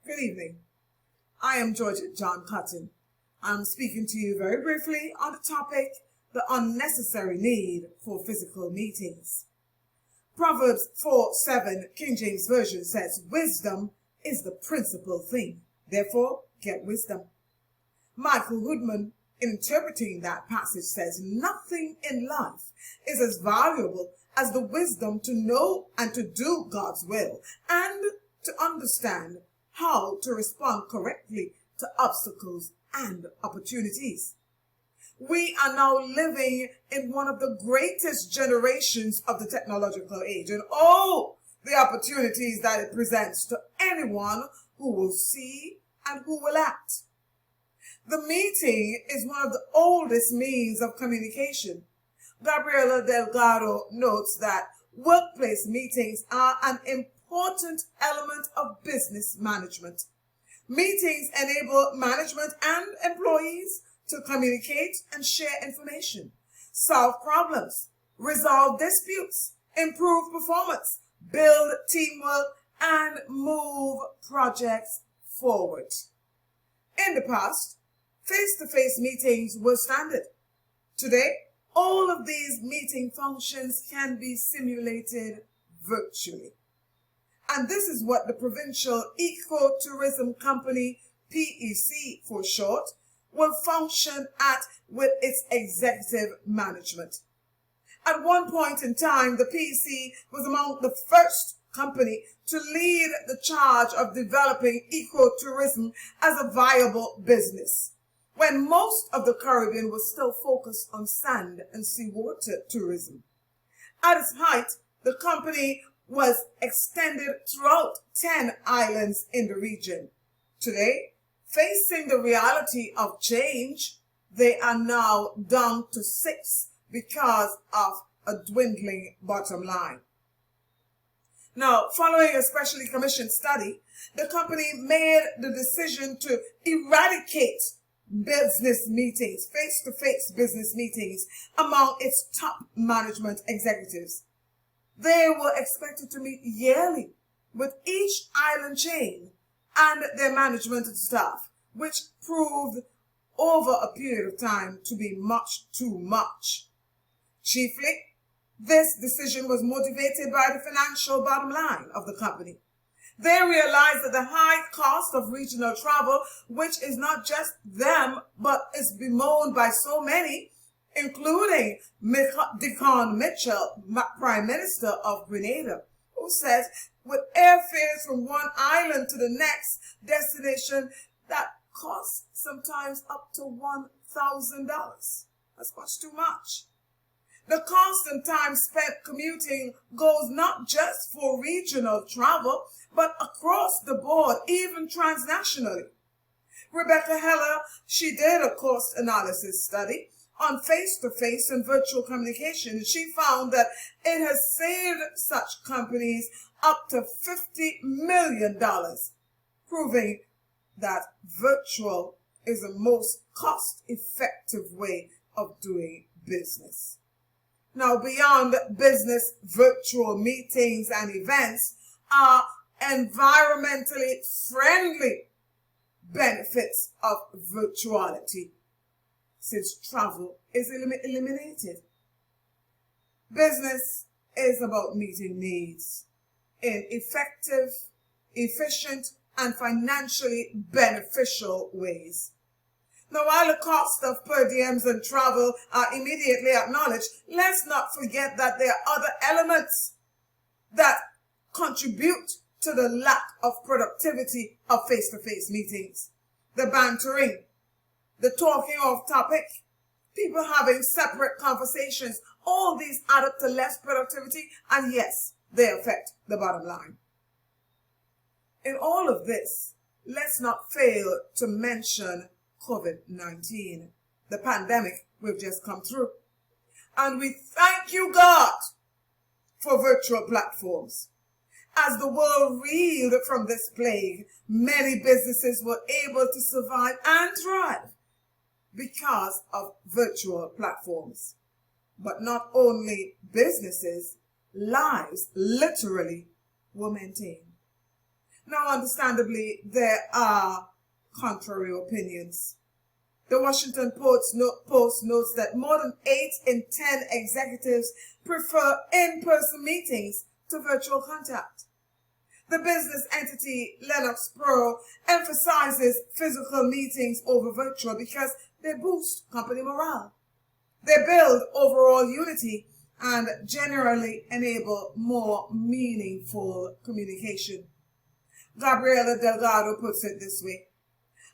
Good evening. I am Georgia John Cotton. I'm speaking to you very briefly on the topic, the unnecessary need for physical meetings. Proverbs 4:7, King James Version says, wisdom is the principal thing. Therefore, get wisdom. Michael Hoodman, in interpreting that passage, says, nothing in life is as valuable as the wisdom to know and to do God's will and to understand how to respond correctly to obstacles and opportunities. We are now living in one of the greatest generations of the technological age, and all the opportunities that it presents to anyone who will see and who will act. The meeting is one of the oldest means of communication. Gabriela Delgado notes that workplace meetings are an important element of business management. Meetings enable management and employees to communicate and share information, solve problems, resolve disputes, improve performance, build teamwork, and move projects forward. In the past, face-to-face meetings were standard. Today, all of these meeting functions can be simulated virtually. And this is what the Provincial Ecotourism Company, PEC for short, will function at with its executive management. At one point in time, the PEC was among the first company to lead the charge of developing ecotourism as a viable business, when most of the Caribbean was still focused on sand and seawater tourism. At its height, the company was extended throughout 10 islands in the region. Today, facing the reality of change, they are now down to 6 because of a dwindling bottom line. Now, following a specially commissioned study, the company made the decision to eradicate business meetings, face-to-face business meetings among its top management executives. They were expected to meet yearly with each island chain and their management and staff, which proved over a period of time to be much too much. Chiefly, this decision was motivated by the financial bottom line of the company. They realized that the high cost of regional travel, which is not just them, but is bemoaned by so many, including Dickon Mitchell, Prime Minister of Grenada, who says with airfares from one island to the next destination that costs sometimes up to $1,000. That's much too much. The cost and time spent commuting goes not just for regional travel, but across the board, even transnationally. Rebecca Heller, she did a cost analysis study on face-to-face and virtual communication, and she found that it has saved such companies up to $50 million, proving that virtual is the most cost-effective way of doing business. Now, beyond business virtual meetings and events are environmentally friendly benefits of virtuality, since travel is eliminated. Business is about meeting needs in effective, efficient, and financially beneficial ways. Now, while the cost of per diems and travel are immediately acknowledged, let's not forget that there are other elements that contribute to the lack of productivity of face-to-face meetings. The bantering, the talking off topic, people having separate conversations, all these add up to less productivity, and yes, they affect the bottom line. In all of this, let's not fail to mention COVID-19, the pandemic we've just come through. And we thank you, God, for virtual platforms. As the world reeled from this plague, many businesses were able to survive and thrive because of virtual platforms. But not only businesses, lives literally were maintained. Now, understandably, there are contrary opinions. The Washington Post notes that more than 8 in 10 executives prefer in-person meetings to virtual contact. The business entity Lennox Pro emphasizes physical meetings over virtual because they boost company morale. They build overall unity and generally enable more meaningful communication. Gabriela Delgado puts it this way: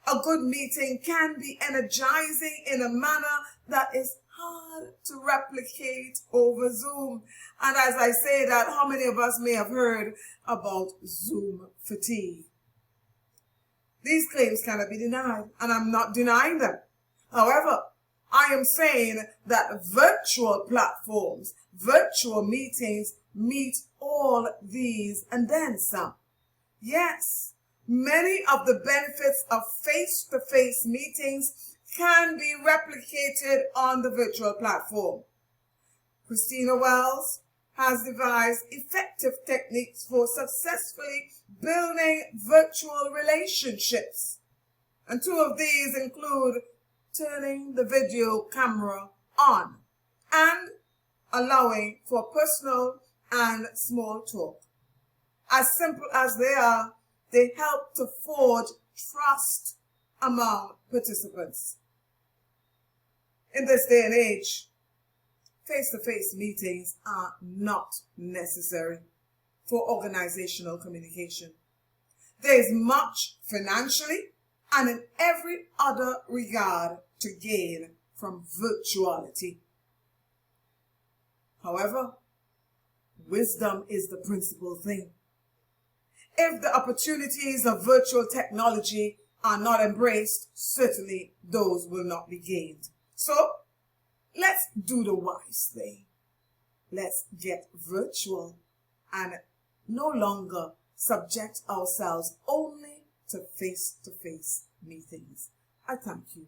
a good meeting can be energizing in a manner that is hard to replicate over Zoom. And as I say that, how many of us may have heard about Zoom fatigue? These claims cannot be denied, and I'm not denying them. However, I am saying that virtual platforms, virtual meetings meet all these and then some. Yes, many of the benefits of face-to-face meetings can be replicated on the virtual platform. Christina Wells has devised effective techniques for successfully building virtual relationships. And 2 of these include turning the video camera on and allowing for personal and small talk. As simple as they are, they help to forge trust among participants. In this day and age, face-to-face meetings are not necessary for organizational communication. There is much financially and in every other regard to gain from virtuality. However, wisdom is the principal thing. If the opportunities of virtual technology are not embraced, certainly those will not be gained. So, let's do the wise thing. Let's get virtual and no longer subject ourselves only to face-to-face meetings. I thank you.